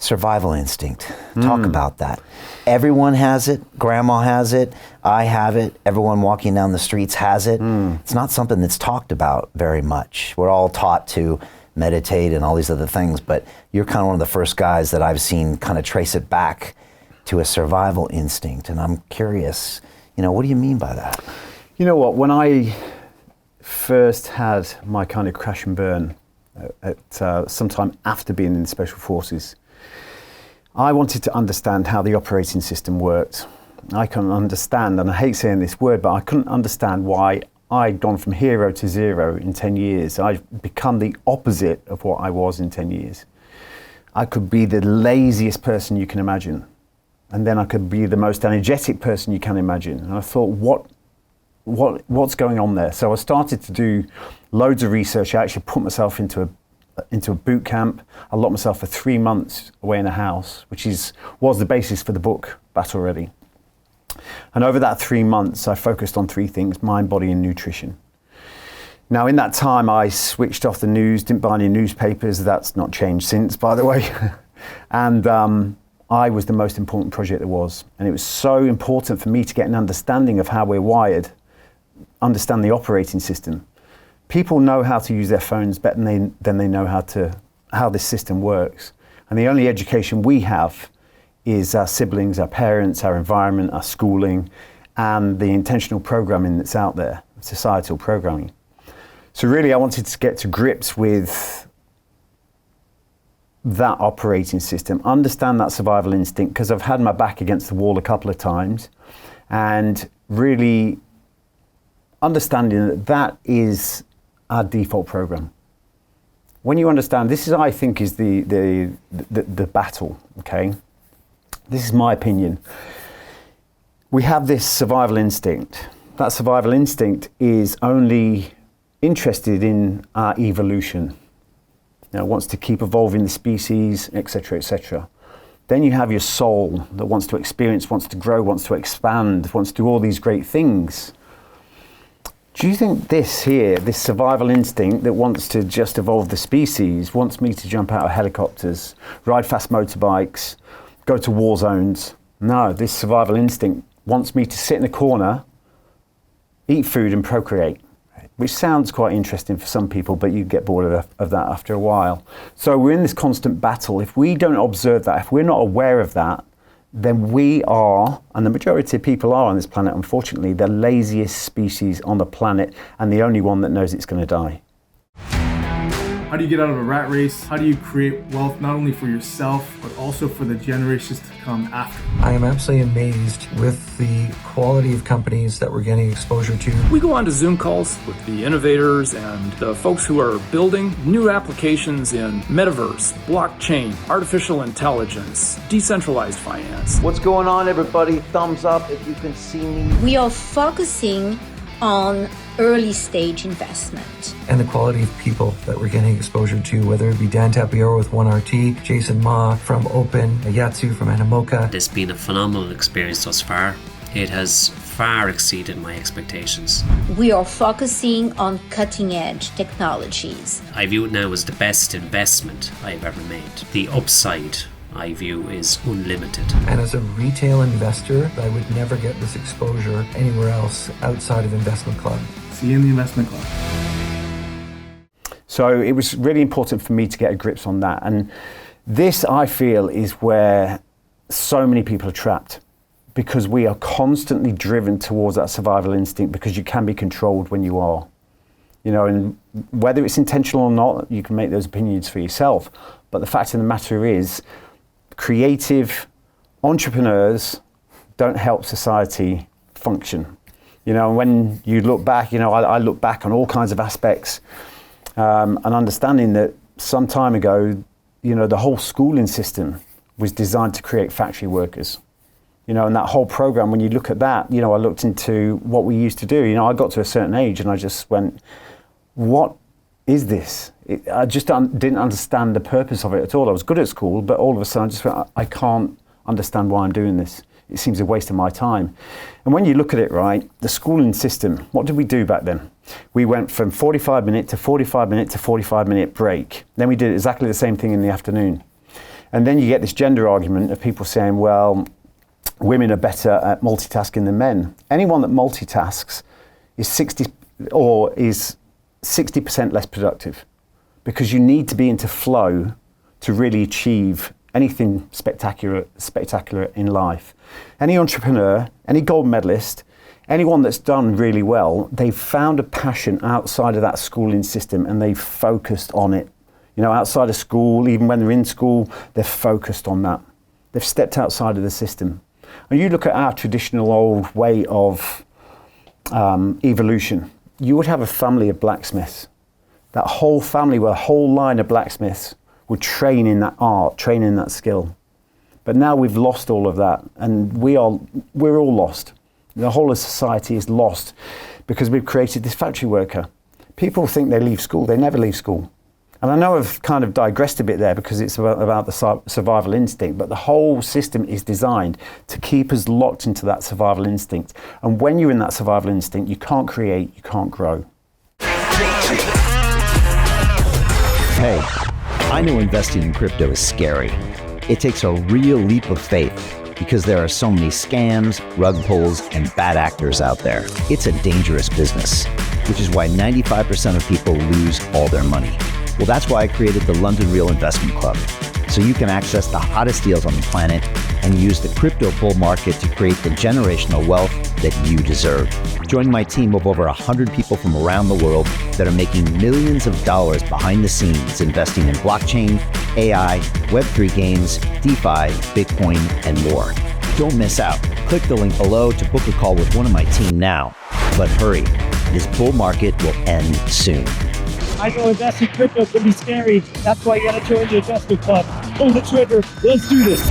Survival instinct. Talk about that. Everyone has it. Grandma has it. I have it. Everyone walking down the streets has it. It's not something that's talked about very much. We're all taught to meditate and all these other things, but you're kind of one of the first guys that I've seen kind of trace it back to a survival instinct. And I'm curious, what do you mean by that? You know what, when I first had my kind of crash and burn at sometime after being in the Special Forces, I wanted to understand how the operating system worked. I couldn't understand, and I hate saying this word, but I couldn't understand why I'd gone from hero to zero in 10 years. I've become the opposite of what I was in 10 years. I could be the laziest person you can imagine, and then I could be the most energetic person you can imagine. And I thought, what's going on there? So I started to do loads of research. I actually put myself into a boot camp. I locked myself for 3 months away in a house, which was the basis for the book, Battle Ready. And over that 3 months, I focused on 3 things: mind, body, and nutrition. Now, in that time, I switched off the news, didn't buy any newspapers. That's not changed since, by the way. And I was the most important project there was. And it was so important for me to get an understanding of how we're wired, understand the operating system. People know how to use their phones better than they know how this system works. And the only education we have is our siblings, our parents, our environment, our schooling, and the intentional programming that's out there, societal programming. So really, I wanted to get to grips with that operating system, understand that survival instinct, because I've had my back against the wall a couple of times, and really understanding that is our default program. When you understand, this is, I think, is the battle, okay? This is my opinion. We have this survival instinct. That survival instinct is only interested in our evolution. It wants to keep evolving the species, etc., etc. Then you have your soul that wants to experience, wants to grow, wants to expand, wants to do all these great things. Do you think this survival instinct that wants to just evolve the species, wants me to jump out of helicopters, ride fast motorbikes, go to war zones? No, this survival instinct wants me to sit in a corner, eat food and procreate, which sounds quite interesting for some people, but you get bored of that after a while. So we're in this constant battle. If we don't observe that, if we're not aware of that, then we are, and the majority of people are on this planet, unfortunately, the laziest species on the planet, and the only one that knows it's going to die. How do you get out of a rat race? How do you create wealth not only for yourself, but also for the generations to come after? I am absolutely amazed with the quality of companies that we're getting exposure to. We go on to Zoom calls with the innovators and the folks who are building new applications in metaverse, blockchain, artificial intelligence, decentralized finance. What's going on, everybody? Thumbs up if you can see me. We are focusing on early stage investment. And the quality of people that we're getting exposure to, whether it be Dan Tapiero with 1RT, Jason Ma from Open, Yatsu from Animoca. It's been a phenomenal experience thus far. It has far exceeded my expectations. We are focusing on cutting edge technologies. I view it now as the best investment I've ever made. The upside, I view, is unlimited. And as a retail investor, I would never get this exposure anywhere else outside of Investment Club. See you in the Investment Club. So it was really important for me to get a grip on that. And this, I feel, is where so many people are trapped, because we are constantly driven towards that survival instinct, because you can be controlled when you are. And whether it's intentional or not, you can make those opinions for yourself. But the fact of the matter is, creative entrepreneurs don't help society function. When you look back, I look back on all kinds of aspects, and understanding that some time ago, the whole schooling system was designed to create factory workers. And that whole program, when you look at that, I looked into what we used to do. I got to a certain age and I just went, what is this? I just didn't understand the purpose of it at all. I was good at school, but all of a sudden I just went, I can't understand why I'm doing this. It seems a waste of my time. And when you look at it, right, the schooling system, what did we do back then? We went from 45-minute to 45-minute to 45-minute break. Then we did exactly the same thing in the afternoon. And then you get this gender argument of people saying, well, women are better at multitasking than men. Anyone that multitasks is 60% less productive, because you need to be into flow to really achieve anything spectacular in life. Any entrepreneur, any gold medalist, anyone that's done really well, they've found a passion outside of that schooling system and they've focused on it. You know, outside of school, even when they're in school, they're focused on that. They've stepped outside of the system. And you look at our traditional old way of evolution, you would have a family of blacksmiths. That whole family, with a whole line of blacksmiths, would train in that art, train in that skill. But now we've lost all of that, and we're all lost. The whole of society is lost because we've created this factory worker. People think they leave school, they never leave school. And I know I've kind of digressed a bit there because it's about the survival instinct, but the whole system is designed to keep us locked into that survival instinct. And when you're in that survival instinct, you can't create, you can't grow. Hey, I know investing in crypto is scary. It takes a real leap of faith because there are so many scams, rug pulls, and bad actors out there. It's a dangerous business, which is why 95% of people lose all their money. Well, that's why I created the London Real Investment Club, so you can access the hottest deals on the planet and use the crypto bull market to create the generational wealth that you deserve. Join my team of over 100 people from around the world that are making millions of dollars behind the scenes investing in blockchain, AI, Web3 games, DeFi, Bitcoin, and more. Don't miss out. Click the link below to book a call with one of my team now. But hurry, this bull market will end soon. I know investing in crypto can be scary. That's why you gotta join the investment club. Pull the trigger. Let's do this.